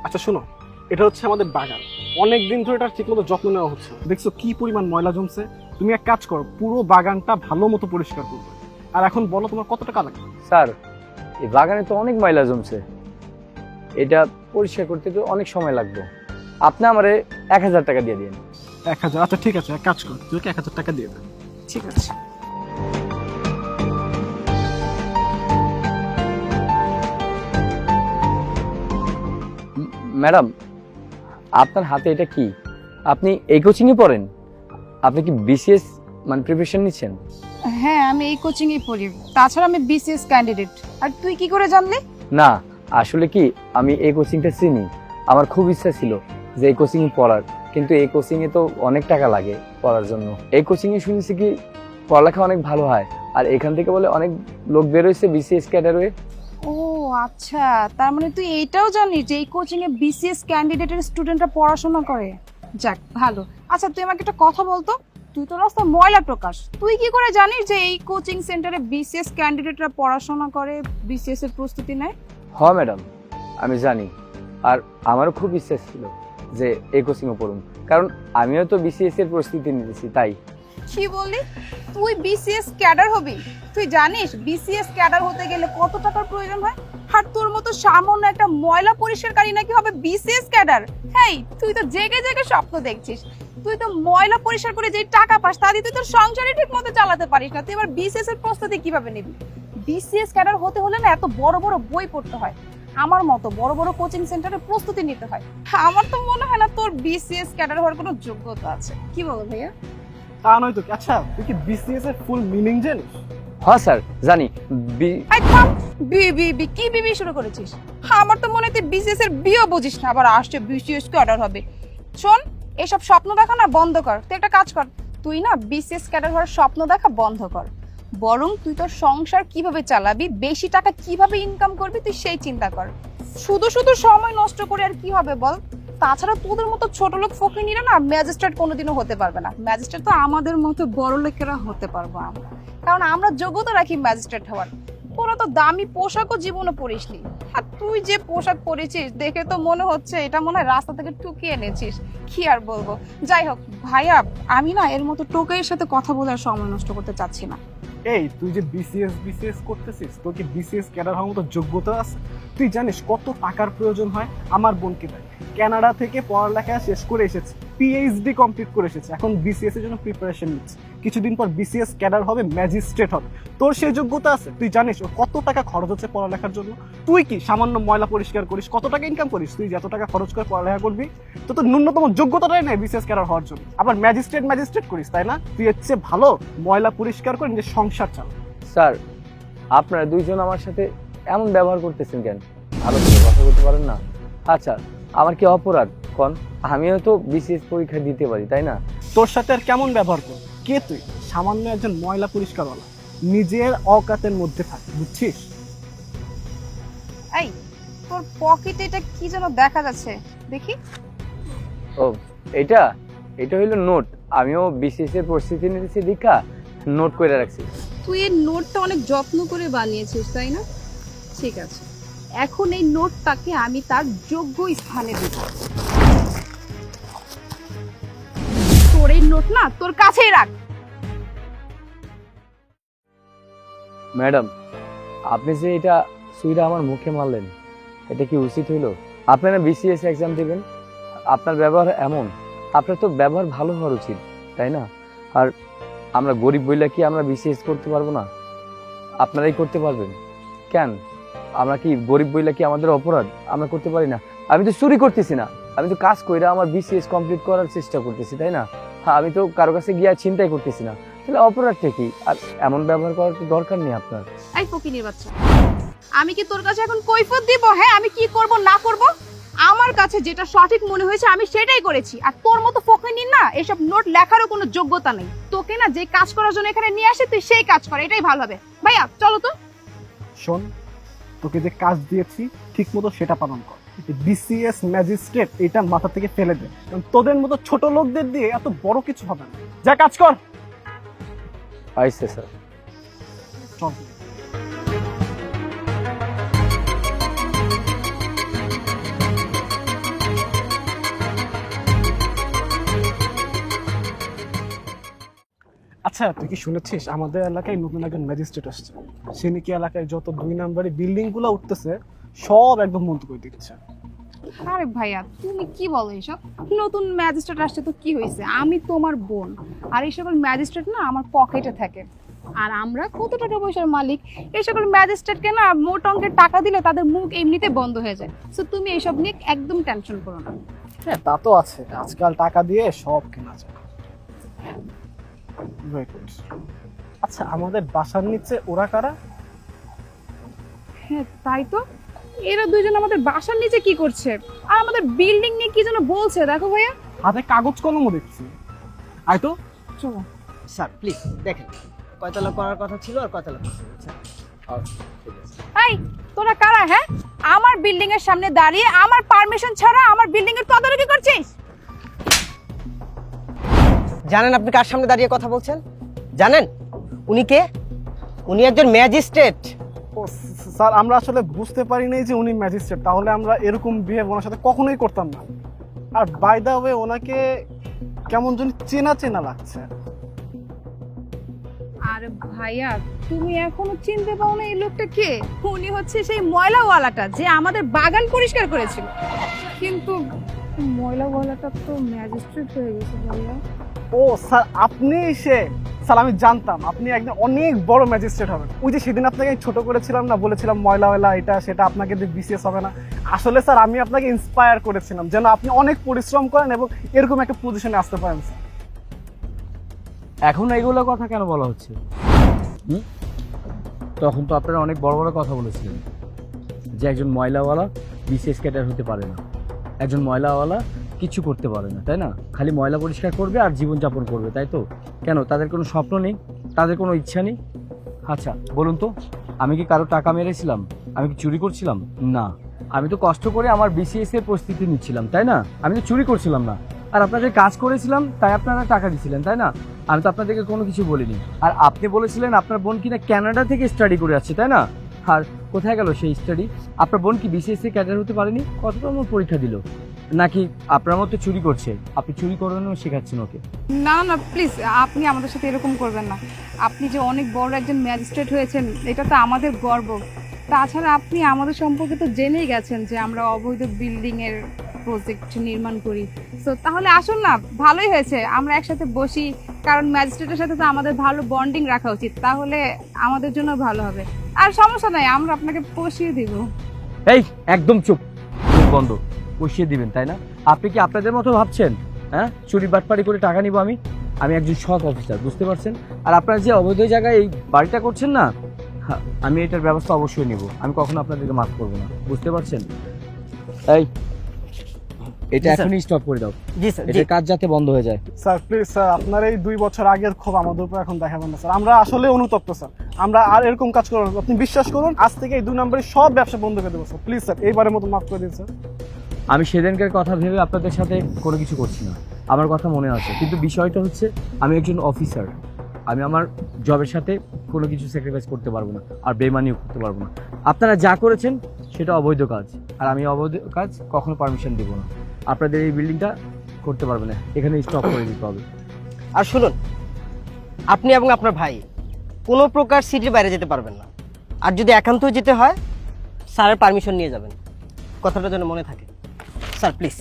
আচ্ছা শোনো, এটা হচ্ছে আমাদের বাগান। অনেক দিন ধরে এটা ঠিকমতো যত্ন নেওয়া হচ্ছে না। দেখছো কি পরিমাণ ময়লা জমছে। তুমি এক কাজ করো, পুরো বাগানটা ভালো মতো পরিষ্কার করবে। আর এখন বলো তোমার কত টাকা লাগবে? স্যার, এই বাগানে তো অনেক ময়লা জমছে, এটা পরিষ্কার করতে তো অনেক সময় লাগবে। আপনি আমারে 1000 টাকা দিয়ে দিন। 1000? আচ্ছা ঠিক আছে, এক কাজ করো, তুই 1000 টাকা দিয়ে দেবে। ঠিক আছে। ম্যাডাম, আপনার হাতে এটা কি? আপনি এই কোচিংয়ে পড়েন? আপনি কি বিসিএস মানে প্রিপারেশন নিচ্ছেন? হ্যাঁ, আমি এই কোচিং এ পড়ি। তাছাড়া আমি বিসিএস ক্যান্ডিডেট। আর তুই কি করে জানলি? না, আসলে কি আমি এই কোচিংটা চিনি। আমার খুব ইচ্ছা ছিল যে এই কোচিংয়ে পড়ার, কিন্তু এই কোচিংয়ে তো অনেক টাকা লাগে পড়ার জন্য। এই কোচিংয়ে শুনেছি কি পড়ালেখা অনেক ভালো হয়, আর এখান থেকে বলে অনেক লোক বের হয়েছে বিসিএস ক্যাডার হয়ে। ও আচ্ছা, তার মানে তুই এইটাও জানিস যে এই কোচিং এ বিসিএস ক্যান্ডিডেটের স্টুডেন্টরা পড়াশোনা করে? যাক ভালো। আচ্ছা তুই আমাকে একটা কথা বলতো, তুই তো রাস্তা ময়লা প্রকাশ, তুই কি করে জানিস যে এই কোচিং সেন্টারে বিসিএস ক্যান্ডিডেটরা পড়াশোনা করে, বিসিএস এর প্রস্তুতি নেয়? হ্যাঁ ম্যাডাম, আমি জানি। আর আমারও খুব ইচ্ছা ছিল যে এই কোচিংয়ে পড়ুন, কারণ আমিও তো বিসিএস এর প্রস্তুতি নিতেছি। তাই কি বললি? তুই বিসিএস ক্যাডার হবি? তুই জানিস বিসিএস ক্যাডার হতে গেলে কত টাকার প্রয়োজন হয়? আর তোর মতো সামান্য একটা ময়লা পরিষ্কারকারী নাকি হবে বিসিএস ক্যাডার? হেই, তুই তো জেগে জেগে স্বপ্ন দেখছিস। তুই তো ময়লা পরিষ্কার করে যে টাকা পাস তা দিয়ে তুই তোর সংসারই ঠিক মতো চালাতে পারিস না, তুই এবার বিসিএস এর প্রস্তুতি কিভাবে নিবি? বিসিএস ক্যাডার হতে হলে না এত বড় বড় বই পড়তে হয়, আমার মতো বড় বড় কোচিং সেন্টারে প্রস্তুতি নিতে হয়। আমার তো মনে হয় না তোর বিসিএস ক্যাডার হওয়ার কোনো যোগ্যতা আছে। কি বলো ভাইয়া? তা নয় তো কি? আচ্ছা তুই কি বিসিএস এর ফুল মিনিং জানিস? হ্যাঁ স্যার জানি। এই থাম, বি বি বি কি বিবি শুরু করেছিস? আমার তো মনে হয় তুই বিসিএস এর বিও বুঝিস না, আবার আসছে বিসিএস কে অর্ডার হবে। শোন, এসব স্বপ্ন দেখা না বন্ধ কর। তুই একটা কাজ কর, তুই না বিসিএস ক্যাডার হওয়ার স্বপ্ন দেখা বন্ধ কর। বরং তুই তোর সংসার কিভাবে চালাবি, বেশি টাকা কিভাবে ইনকাম করবি তুই সেই চিন্তা কর। শুধু শুধু সময় নষ্ট করে আর কি হবে বল? তাছাড়া তোদের মতো ছোট লোক ফকিনীরা না ম্যাজিস্ট্রেট কোনোদিনও হতে পারবে না। ম্যাজিস্ট্রেট তো আমাদের মতো বড় লোকেরা হতে পারবো আমরা, কারণ আমরা যোগ্যতা রাখি ম্যাজিস্ট্রেট হওয়ার। তোরা তো দামি পোশাকও জীবনে পরিসনি, আর তুই যে পোশাক পরেছিস দেখে তো মনে হচ্ছে এটা মনে হয় রাস্তা থেকে টুকিয়ে এনেছিস। কি আর বলবো, যাই হোক ভাইয়া, আমি না এর মতো টোকাইয়ের সাথে কথা বলে আর সময় নষ্ট করতে চাচ্ছি না। এই তুই যে বিসিএস করতেছিস, তোর কি বিসিএস ক্যাডার হওয়ার মতো যোগ্যতা আছে? তুই জানিস কত টাকার প্রয়োজন হয়? আমার বোনকে দেয়, কানাডা থেকে পড়ালেখা শেষ করে এসেছে, পিএইচডি কমপ্লিট করে এসেছে, এখন বিসিএস এর জন্য প্রিপারেশন নিচ্ছে। কিছুদিন পর বিসিএস ক্যাডার হবে, ম্যাজিস্ট্রেট হবে। তোর সেই যোগ্যতা আছে? তুই জানিস ও কত টাকা খরচ হচ্ছে পড়ালেখার জন্য? তুই কি সামান্য ময়লা পরিষ্কার করিস? কত টাকা ইনকাম করিস? তুই যত টাকা খরচ করে পড়ালেখা করবি, তো তোর ন্যূনতম যোগ্যতাটাই নেই বিসিএস ক্যাডার হওয়ার জন্য। আবার ম্যাজিস্ট্রেট করিস, তাই না? তুই হচ্ছে ভালো ময়লা পরিষ্কার করে নিজের সংসার চালা। স্যার, আপনারা দুইজন আমার সাথে এমন ব্যবহার করতেছেন কেন? ভালো করে কথা বলতে পারেন না? আচ্ছা, আমার কি অপরাধ কোন? আমিও তো বিসিএস পরীক্ষা দিতে পারি, তাই না? তোর সাথে আর কেমন ব্যবহার কর? কে তুই? সামান্য একজন ময়লা পরিষ্কারওয়ালা, নিজের অকাতের মধ্যে থাক, বুঝছিস? এই, তোর পকেটে এটা কি যেন দেখা যাচ্ছে, দেখি। ও, এটা এটা হইলো নোট। আমিও বিসিএস এর প্রস্তুতি নিতেছি, দীক্ষা নোট করে রাখছি। তুই এই নোটটা অনেক যত্ন করে বানিয়েছিস, তাই না? ঠিক আছে, এখন এই নোটটাকে আমি তার যোগ্য স্থানে দেব। তোর এই নোট না তোর কাছেই রাখ। ম্যাডাম, আপনি যে এটা সুইটা আমার মুখে মারলেন, এটা কি উচিত হইলো? আপনারা বিসিএস এক্সাম দিবেন, আপনার ব্যবহার এমন, আপনার তো ব্যবহার ভালো হওয়ার উচিত, তাই না? আর আমরা গরিব বইলা কি আমরা বিসিএস করতে পারবো না? আপনারাই করতে পারবেন কেন? আমরা কি গরিব বইলা কি আমাদের অপরাধ? আমরা করতে পারি না? আমি তো চুরি করতেছি না, আমি তো কাজ কইরা আমার বিসিএস কমপ্লিট করার চেষ্টা করতেছি, তাই না? হ্যাঁ, আমি তো কারো কাছে গিয়া চিন্তাই করতেছি না, তাহলে অপরাধটা কি? আর এমন ব্যবহার করার তো দরকার নেই আপনার। এই ফকিনীর বাচ্চা, আমি কি তোর কাছে এখন কৈফিয়ত দিব? হ্যাঁ, আমি কি করব না করব? আমার কাছে যেটা সঠিক মনে হয়েছে আমি সেটাই করেছি। আর তোর মতো ফকিনীর না এসব নোট লেখারও কোনো যোগ্যতা নেই। তোকে না যে কাজ করার জন্য এখানে নিয়ে আসে তুই সেই কাজ কর, এটাই ভালো হবে। ভাইয়া চলো তো। শোন, তোকে যে কাজ দিয়েছি ঠিক মতো সেটা পালন কর। বিসিএস ম্যাজিস্ট্রেট এটা মাথা থেকে ফেলে দে, কারণ তোদের মতো ছোট লোকদের দিয়ে এত বড় কিছু হবে না। যা কাজ কর। আইসে স্যার। চল। আচ্ছা তুই কি শুনেছিস আমাদের এলাকায় নতুন একজন ম্যাজিস্ট্রেট আসছে, সে নাকি এলাকায় যত 2 নম্বরে বিল্ডিং গুলো উঠতেছে সব একদম বন্ধ করে দিচ্ছে। আরে ভাইয়া তুমি কি বলো এসব? নতুন ম্যাজিস্ট্রেট আসছে তো কি হয়েছে, আমি তোমার বোন, আর এই সকল ম্যাজিস্ট্রেট না আমার পকেটে থাকে, আর আমরা কত টাকা পয়সার মালিক। এই সকল ম্যাজিস্ট্রেটকে না মোট অঙ্কের টাকা দিলে তাদের মুখ এমনিতে বন্ধ হয়ে যায়। সো তুমি এইসব নিয়ে একদম টেনশন করো না। হ্যাঁ তা তো আছে, আজকাল টাকা দিয়ে সব কেনা যায়। Wait. আচ্ছা আমাদের বাসার নিচে ওরা কারা? হ্যাঁ তাই তো, এরা দুইজন আমাদের বাসার নিচে কি করছে আর আমাদের বিল্ডিং নিয়ে কি যেন বলছে। দেখো ভাইয়া, হাতে কাগজ কলমও দেখছি। আয় তো। চলো। স্যার প্লিজ দেখেন কয়তলা করার কথা ছিল আর কয়তলা করছে, বুঝছেন? এই তোরা কারা? হ্যাঁ, আমার বিল্ডিং এর সামনে দাঁড়িয়ে আমার পারমিশন ছাড়া আমার বিল্ডিং এর তদারকি করছিস? জানেন আপনি কার সামনে দাঁড়িয়ে কথা বলছেন? জানেন উনি কে? উনি একজন ম্যাজিস্ট্রেট। ও স্যার, আমরা আসলে বুঝতে পারি নাই যে উনি ম্যাজিস্ট্রেট, তাহলে আমরা এরকম বিহেভ ওনার সাথে কখনোই করতাম না। আর বাই দ্য ওয়ে ওনাকে কেমন যেন চেনা চেনা লাগছে। আরে ভাইয়া তুমি এখনো চিনতে পাও না এই লোকটা কে? উনি হচ্ছে সেই ময়লাওয়ালাটা যে আমাদের বাগান পরিষ্কার করেছিল, কিন্তু ময়লাওয়ালাটা তো ম্যাজিস্ট্রেট হয়ে গেছে ভাইয়া। ও স্যার, আপনি সে? স্যার আমি জানতাম আপনি একদম অনেক বড় ম্যাজিস্ট্রেট হবেন। ওই যে সেদিন আপনাকে আমি ছোট করেছিলাম না, বলেছিলাম ময়লা এটা সেটা আপনাকে দিয়ে বিসিএস হবে না। আসলে স্যার আমি আপনাকে ইন্সপায়ার করেছিলাম যেন আপনি অনেক পরিশ্রম করেন এবং এরকম একটা পজিশনে আসতে পারেন স্যার। এখন এইগুলো কথা কেন বলা হচ্ছে? তখন তো আপনারা অনেক বড় বড় কথা বলেছিলেন যে একজন ময়লাওয়ালা বিসিএস ক্যাডার হতে পারে না, একজন ময়লাওয়ালা কিছু করতে পারে না, তাই না? খালি ময়লা পরিষ্কার করবে আর জীবনযাপন করবে, তাই তো? কেন তাদের কোনো স্বপ্ন নেই, তাদের কোনো ইচ্ছা নেই? আচ্ছা বলুন তো, আমি কি কারো টাকা মেরেছিলাম? আমি কি চুরি করছিলাম? না, আমি তো কষ্ট করে আমার বিসিএস এর প্রস্তুতি নিচ্ছিলাম, তাই না? আমি তো চুরি করছিলাম না। আর আপনাদের কাজ করেছিলাম তাই আপনারা টাকা দিয়েছিলেন, তাই না? আমি তো আপনাদেরকে কোনো কিছু বলিনি। আর আপনি বলেছিলেন আপনার বোন কিনা কানাডা থেকে স্টাডি করে আসছে, তাই না? আর কোথায় গেল সেই স্টাডি? আপনার বোন কি বিসিএস এ ক্যাডার হতে পারেনি? কততম পরীক্ষা দিল? নাকি আপনার মতো চুরি করছে? আপনি চুরি করানো শেখাচ্ছেন ওকে? না না প্লিজ, আপনি আমাদের সাথে এরকম করবেন না। আপনি যে অনেক বড় একজন ম্যাজিস্ট্রেট হয়েছেন এটা তো আমাদের গর্ব। তাছাড়া আপনি আমাদের সম্পর্কে তো জেনেই গেছেন যে আমরা অবৈধ বিল্ডিং এর প্রজেক্ট নির্মাণ করি। তো তাহলে আসুন না, ভালোই হয়েছে আমরা একসাথে বসি, কারণ ম্যাজিস্ট্রেটের সাথে তো আমাদের ভালো বন্ডিং রাখা উচিত, তাহলে আমাদের জন্য ভালো হবে। আর সমস্যা নাই, আমরা আপনাকে পুষিয়ে দিব। এই একদম চুপ, মুখ বন্ধ। পুষিয়ে দিবেন তাই না? আপনি কি আপনাদের মতো ভাবছেন? হ্যাঁ, চুরি বাটপারি করে টাকা নিব আমি? আমি একজন সৎ অফিসার, বুঝতে পারছেন? আর আপনারা যে অবৈধ জায়গায় এই বাড়িটা করছেন না, হ্যাঁ, আমি এটার ব্যবস্থা অবশ্যই নেব। আমি কখনো আপনাদেরকে মাফ করবো না, বুঝতে পারছেন? এই এটা জি, স্যার। এখনই স্টপ করে দাও, জি স্যার, জি। এটার কাজ যাতে বন্ধ হয়ে যায়। স্যার প্লিজ স্যার, আপনার এই 2 বছর আগের ক্ষোভ আমাদের উপর এখন দেখাবেন না স্যার। আমরা আসলে অনুতপ্ত স্যার, আমরা আর এরকম কাজ করবো না। আপনি বিশ্বাস করুন, আজ থেকে এই 2 নম্বরের সব ব্যবসা বন্ধ করে দেবো স্যার। প্লিজ স্যার, এইবারের মতো মাফ করে দিন স্যার। আমি সেদিনকার কথা ভেবে আপনাদের সাথে কোনো কিছু করছি না, আমার কথা মনে আছে। কিন্তু বিষয়টা হচ্ছে আমি একজন অফিসার, আমি আমার জবের সাথে কোনো কিছু স্যাক্রিফাইস করতে পারবো না, আর বেমানিও করতে পারবো না। আপনারা যা করেছেন সেটা অবৈধ কাজ, আর আমি অবৈধ কাজ কখনো পারমিশন দিব না। আপনাদের এই বিল্ডিংটা করতে পারবে না, এখানে স্টপ করে দিতে হবে। আর শুনুন, আপনি এবং আপনার ভাই কোনো প্রকার সিটির বাইরে যেতে পারবেন না। আর যদি একান্তই যেতে হয় স্যারের পারমিশন নিয়ে যাবেন, কথাটা যেন মনে থাকে। Sir please.